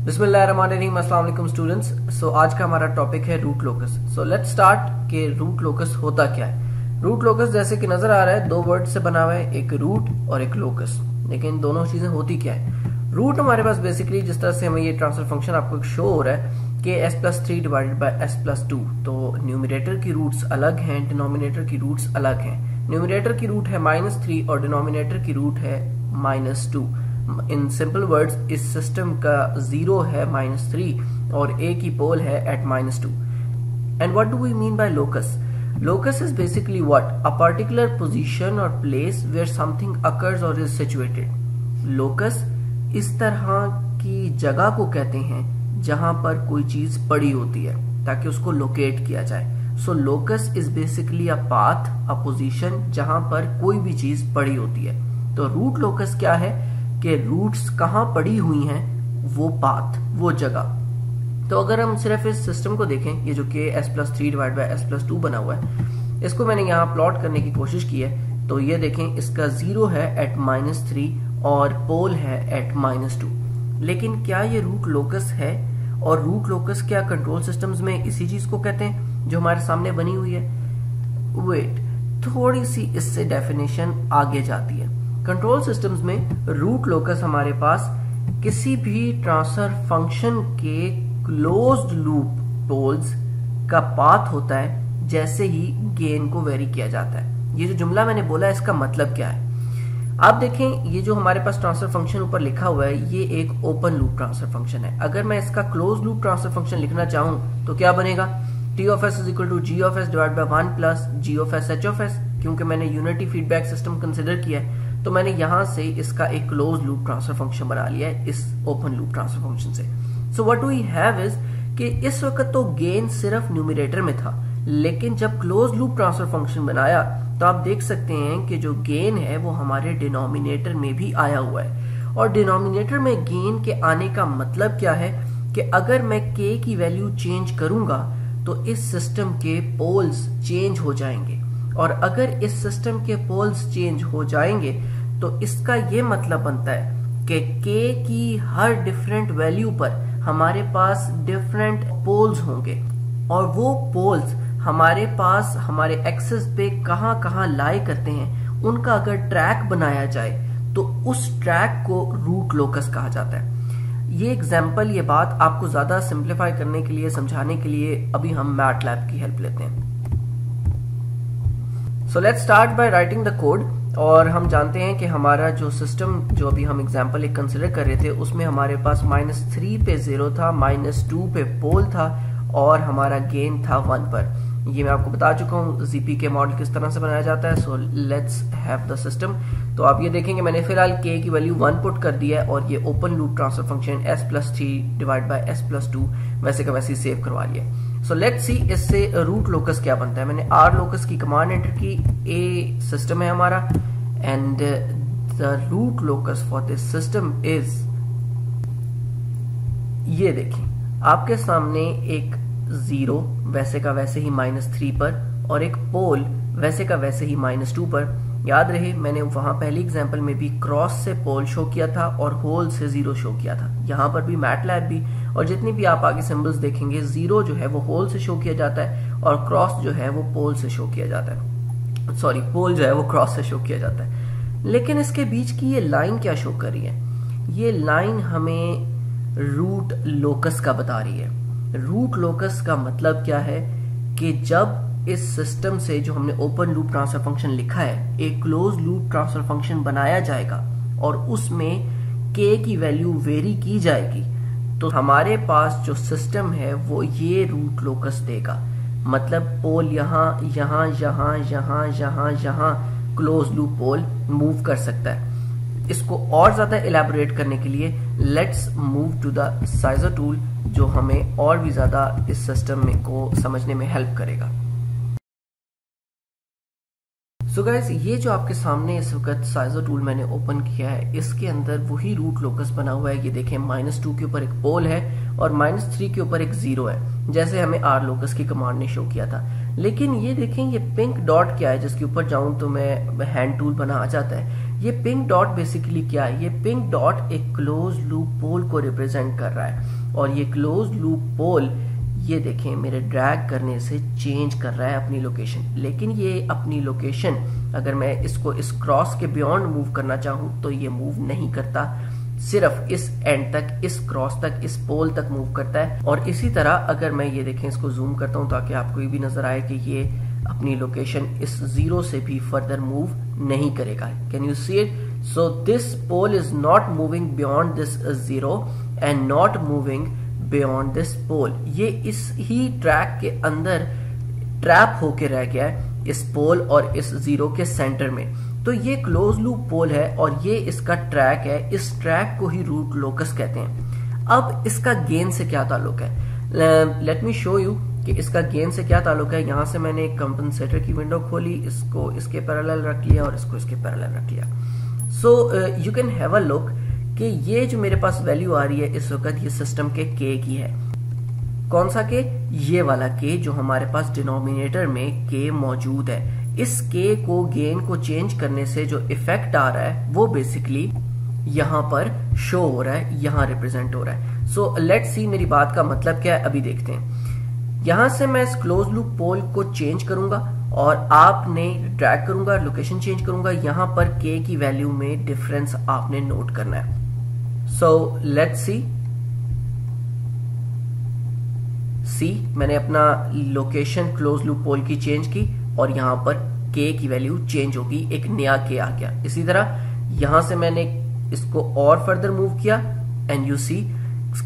बिस्मिल्लाहिर्रहमानिर्रहीम। अस्सलाम वालेकुम स्टूडेंट्स। सो आज का हमारा टॉपिक है root locus. So let's start कि रूट लोकस होता क्या है। रूट लोकस जैसे कि नजर आ रहा है दो वर्ड से बना हुआ है, एक रूट और एक लोकस। लेकिन दोनों चीजें होती क्या है। रूट हमारे पास बेसिकली जिस तरह से हमें ये ट्रांसफर फंक्शन आपको शो हो रहा है कि s+3 डिवाइडेड बाय s+2, तो न्यूमरेटर की रूट्स अलग हैं, डिनोमिनेटर की रूट्स अलग हैं। न्यूमरेटर की रूट है -3 और डिनोमिनेटर की रूट है -2। इन सिंपल वर्ड्स इस सिस्टम का जीरो है -3 और a की पोल है at -2। And what do we mean by locus? Locus is basically what? A particular position और प्लेस वेयर समथिंग अकर्स और इज सिचुएटेड। लोकस इस तरह की जगह को कहते हैं जहां पर कोई चीज पड़ी होती है ताकि उसको लोकेट किया जाए। So locus is basically a path, a position जहां पर कोई भी चीज पड़ी होती है। तो रूट लोकस क्या है कि रूट्स कहां पड़ी हुई हैं, वो पाथ, वो जगह। तो अगर हम सिर्फ इस सिस्टम को देखें, ये जो कि s+3 डिवाइड बाय s+2 बना हुआ है, इसको मैंने यहाँ प्लॉट करने की कोशिश की है। तो ये देखें, इसका जीरो है एट -3 और पोल है एट -2। लेकिन क्या ये रूट लोकस है? और रूट लोकस क्या कंट्रोल सिस्टम्स में इसी चीज को कहते हैं जो हमारे सामने बनी हुई है? वेट, थोड़ी सी इससे डेफिनेशन आगे जाती है। कंट्रोल सिस्टम्स में रूट लोकस हमारे पास किसी भी ट्रांसफर फंक्शन के क्लोज्ड लूप पोल्स का पाथ होता है जैसे ही गेन को वेरी किया जाता है। ये जो जुमला मैंने बोला है इसका मतलब क्या है? आप देखें, ये जो हमारे पास ट्रांसफर फंक्शन ऊपर लिखा हुआ है ये एक ओपन लूप ट्रांसफर फंक्शन है। अगर मैं इसका क्लोज लूप ट्रांसफर फंक्शन लिखना चाहूं तो क्या बनेगा? T(s) is equal to G(s) divide by 1 plus G(s) H(s). क्योंकि मैंने यूनिटी फीडबैक सिस्टम कंसिडर किया है तो मैंने यहां से इसका एक क्लोज लूप ट्रांसफर फंक्शन बना लिया है इस ओपन लूप ट्रांसफर फंक्शन से। So what we have is कि इस वक्त तो गेन सिर्फ न्यूमरेटर में था, लेकिन जब क्लोज लूप ट्रांसफर फंक्शन बनाया तो आप देख सकते हैं कि जो गेन है वो हमारे डिनोमिनेटर में भी आया हुआ है। और डिनोमिनेटर में गेन के आने का मतलब क्या है कि अगर मैं k की वैल्यू चेंज करूंगा तो इस सिस्टम के पोल्स चेंज हो जाएंगे, और अगर इस सिस्टम के पोल्स चेंज हो जाएंगे तो इसका ये मतलब बनता है कि k की हर डिफरेंट वैल्यू पर हमारे पास डिफरेंट पोल्स होंगे, और वो पोल्स हमारे पास हमारे एक्सिस पे कहां कहां लाई करते हैं, उनका अगर ट्रैक बनाया जाए तो उस ट्रैक को रूट लोकस कहा जाता है। ये एग्जाम्पल, ये बात आपको ज्यादा सिंप्लीफाई करने के लिए, समझाने के लिए अभी हम मैटलैब की हेल्प लेते हैं। सो let's start by writing the code. और हम जानते हैं कि हमारा जो सिस्टम जो अभी हम एग्जांपल एक कंसिडर कर रहे थे उसमें हमारे पास -3 पे 0 था, -2 पे पोल था और हमारा गेन था 1 पर। ये मैं आपको बता चुका हूँ जीपी के मॉडल किस तरह से बनाया जाता है। So let's have the system. तो आप ये देखेंगे मैंने फिलहाल k की वैल्यू 1 पुट कर दिया है और ये open loop transfer function s+3 divide by s+2 वैसे का वैसे सेव करवा लिया। सो लेट्स सी इससे रूट लोकस क्या बनता है। मैंने r लोकस की कमांड एंटर की, a सिस्टम है हमारा, and the root locus for this system is, ये देखिए आपके सामने एक जीरो वैसे का वैसे ही -3 पर और एक पोल वैसे का वैसे ही -2 पर। याद रहे मैंने वहां पहली एग्जांपल में भी क्रॉस से पोल शो किया था और होल से जीरो शो किया था। यहाँ पर भी मैटलैब भी, और जितनी भी आप आगे सिंबल्स देखेंगे, जीरो जो है वो होल से शो किया जाता है और क्रॉस जो है वो पोल से शो किया जाता है। सॉरी, पोल जो है वो क्रॉस से शो किया जाता है। लेकिन इसके बीच की ये लाइन क्या शो कर रही है? ये लाइन हमें रूट लोकस का बता रही है। रूट लोकस का मतलब क्या है कि जब इस सिस्टम से जो हमने ओपन लूप ट्रांसफर फंक्शन लिखा है एक क्लोज लूप ट्रांसफर फंक्शन बनाया जाएगा और उसमें k की वैल्यू वेरी की जाएगी तो हमारे पास जो सिस्टम है वो ये रूट लोकस देगा। मतलब पोल यहाँ यहाँ यहाँ यहाँ यहाँ यहाँ क्लोज लूप पोल मूव कर सकता है। इसको और ज्यादा इलेबोरेट करने के लिए let's move to the sizer tool जो हमें और भी ज्यादा इस सिस्टम में को समझने में हेल्प करेगा। सो गाइस, ये जो आपके सामने इस वक्त साइजर टूल मैंने ओपन किया है इसके अंदर वही रूट लोकस बना हुआ है। ये देखें -2 के ऊपर एक पोल है और -3 के ऊपर एक जीरो है, जैसे हमें r लोकस की कमांड ने शो किया था। लेकिन ये देखें ये पिंक डॉट क्या है जिसके ऊपर जाऊं तो मैं हैंड टूल बना आ जाता है। ये पिंक डॉट बेसिकली क्या है? ये पिंक डॉट एक क्लोज लूप पोल को रिप्रेजेंट कर रहा है, और ये क्लोज लूप पोल ये देखें मेरे ड्रैग करने से चेंज कर रहा है अपनी लोकेशन। लेकिन ये अपनी लोकेशन अगर मैं इसको इस क्रॉस के बियॉन्ड मूव करना चाहूं तो ये मूव नहीं करता, सिर्फ इस एंड तक, इस क्रॉस तक, इस पोल तक मूव करता है। और इसी तरह अगर मैं ये देखें, इसको जूम करता हूं ताकि आपको ये भी नजर आए कि ये अपनी लोकेशन इस जीरो से भी फर्दर मूव नहीं करेगा। Can you see it? So this pole is not moving beyond this zero and not moving beyond this pole. ये इस ही ट्रैक के अंदर ट्रैप होके रह गया है, इस पोल और इस जीरो के सेंटर में। तो ये क्लोज लूप पोल है और ये इसका ट्रैक है। इस ट्रैक को ही रूट लोकस कहते हैं। अब इसका गेन से क्या ताल्लुक है? लेट मी शो यू कि इसका गेन से क्या ताल्लुक है। यहां से मैंने एक कंपनसेटर की विंडो खोली, इसको इसके पैरेलल रख लिया और इसको इसके पैरेलल रख लिया। So you can have a look कि ये जो मेरे पास वैल्यू आ रही है इस वक्त, ये सिस्टम के के की है। कौन सा के? ये वाला के जो हमारे पास डिनोमिनेटर में के मौजूद है। इस के को, गेन को चेंज करने से जो इफेक्ट आ रहा है वो बेसिकली यहां पर शो हो रहा है, यहां रिप्रेजेंट हो रहा है। सो लेट्स सी मेरी बात का मतलब क्या है, अभी देखते हैं। यहां से मैं इस क्लोज लूप पोल को चेंज करूंगा और आपने ड्रैग करूंगा, लोकेशन चेंज करूंगा। यहां पर के की वैल्यू में डिफरेंस आपने नोट करना है। सो लेट्स सी मैंने अपना लोकेशन क्लोज लूप पोल की चेंज की और यहां पर के की वैल्यू चेंज होगी, एक नया के आ गया। इसी तरह यहां से मैंने इसको और फर्दर मूव किया एंड यू सी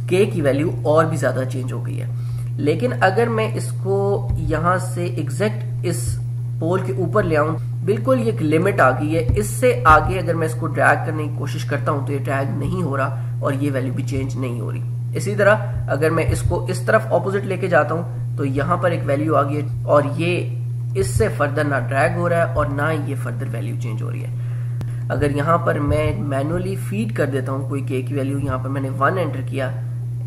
के की वैल्यू और भी ज्यादा चेंज हो गई है। लेकिन अगर मैं इसको यहां से एग्जैक्ट इस पोल के ऊपर ले आऊं, बिल्कुल ये एक लिमिट आ गई है। इससे आगे अगर मैं इसको ड्रैग करने की कोशिश करता हूं तो ये ड्रैग नहीं हो रहा और ये वैल्यू भी चेंज नहीं हो रही। इसी तरह अगर मैं इसको इस तरफ ऑपोजिट लेके जाता हूं तो यहां पर एक वैल्यू आ गई है और ये इससे फर्दर ना ड्रैग हो रहा है और ना ये फर्दर वैल्यू चेंज हो रही है। अगर यहां पर मैं मैनुअली फीड कर देता हूं कोई के की वैल्यू, यहां पर मैंने 1 एंटर किया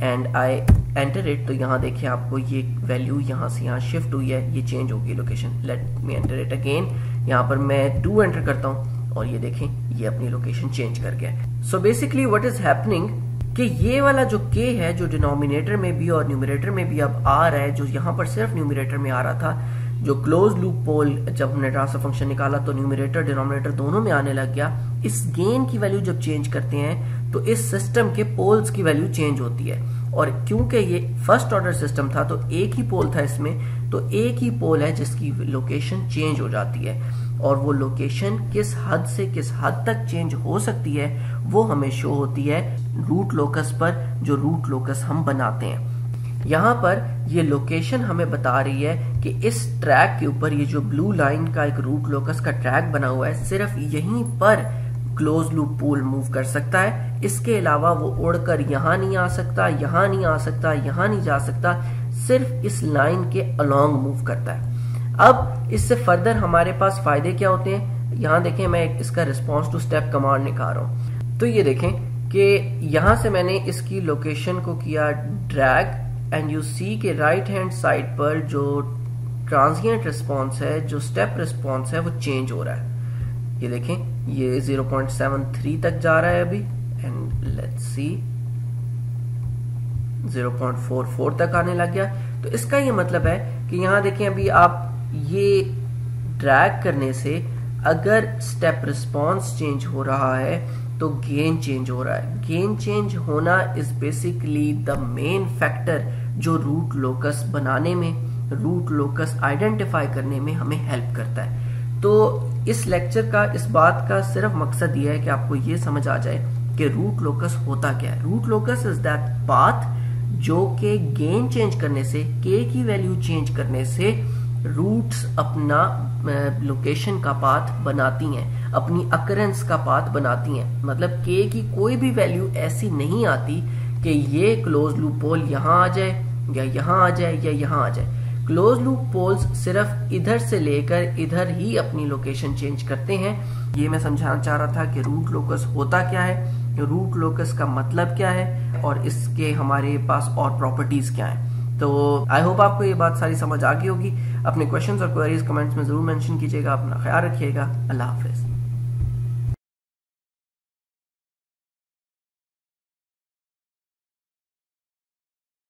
एंड आई एंटर इट, तो यहां देखिए आपको ये वैल्यू यहां से यहां शिफ्ट हुई है, ये चेंज होगी location. Let me enter it again. यहां पर मैं 2 एंटर करता हूं और ये देखें ये अपनी लोकेशन चेंज कर गया है। So basically what is happening कि ये वाला जो के है जो डिनोमिनेटर में भी और न्यूमरेटर में भी अब आ रहा है, जो यहां पर सिर्फ न्यूमरेटर में आ रहा था, जो क्लोज लूप पोल जब हमने ट्रांसफर फंक्शन निकाला तो न्यूमरेटर डिनोमिनेटर दोनों में आने लग गया। इस गेन की वैल्यू जब चेंज करते हैं तो इस सिस्टम के पोल्स की वैल्यू चेंज होती है। और क्योंकि ये फर्स्ट ऑर्डर सिस्टम था तो एक ही पोल था इसमें, तो एक ही पोल है जिसकी लोकेशन चेंज हो जाती है। और वो लोकेशन किस हद से किस हद तक चेंज हो सकती है वो हमें शो होती है रूट लोकस पर, जो रूट लोकस हम बनाते हैं। यहाँ पर ये लोकेशन हमें बता रही है कि इस ट्रैक के ऊपर ये जो ब्लू लाइन का एक रूट लोकस का ट्रैक बना हुआ है, सिर्फ यहीं पर क्लोज लूप पोल मूव कर सकता है। इसके अलावा वो उड़कर यहाँ नहीं आ सकता, यहाँ नहीं आ सकता, यहाँ नहीं जा सकता, सिर्फ इस लाइन के अलोंग मूव करता है। अब इससे फर्दर हमारे पास फायदे क्या होते हैं, यहाँ देखें मैं इसका रिस्पॉन्स टू स्टेप कमांड निकाल रहा हूँ। तो ये देखें कि यहाँ से मैंने इसकी लोकेशन को किया ड्रैग एंड यू सी के राइट हैंड साइड पर जो ट्रांजिएंट रिस्पॉन्स है, जो स्टेप रिस्पॉन्स है, वो चेंज हो रहा है। ये देखें ये 0.73 तक जा रहा है अभी एंड लेट्स सी 0.44 तक आने लग गया। तो इसका ये मतलब है कि यहाँ देखें अभी आप ये ड्रैग करने से अगर स्टेप रिस्पॉन्स चेंज हो रहा है तो गेन चेंज हो रहा है। गेन चेंज होना is basically the main factor जो रूट लोकस बनाने में, रूट लोकस आइडेंटिफाई करने में हमें हेल्प करता है। तो इस लेक्चर का, इस बात का सिर्फ मकसद ये है कि आपको ये समझ आ जाए कि रूट लोकस होता क्या है। Root locus is that path जो के गेन चेंज करने से, के की वैल्यू चेंज करने से रूट्स अपना लोकेशन का पाथ बनाती हैं, अपनी अकरेंस का पाथ बनाती हैं। मतलब के की कोई भी वैल्यू ऐसी नहीं आती कि ये क्लोज लूप पोल यहाँ आ जाए या यहाँ आ जाए या यहाँ आ जाए। क्लोज लूप पोल्स सिर्फ इधर से लेकर इधर ही अपनी लोकेशन चेंज करते हैं। ये मैं समझाना चाह रहा था कि रूट लोकस होता क्या है, रूट लोकस का मतलब क्या है और इसके हमारे पास और प्रॉपर्टीज क्या हैं। तो आई होप आपको ये बात सारी समझ आ गई होगी। अपने क्वेश्चंस और क्वेरीज कमेंट्स में जरूर मेंशन कीजिएगा। अपना ख्याल रखिएगा। अल्लाह हाफिज।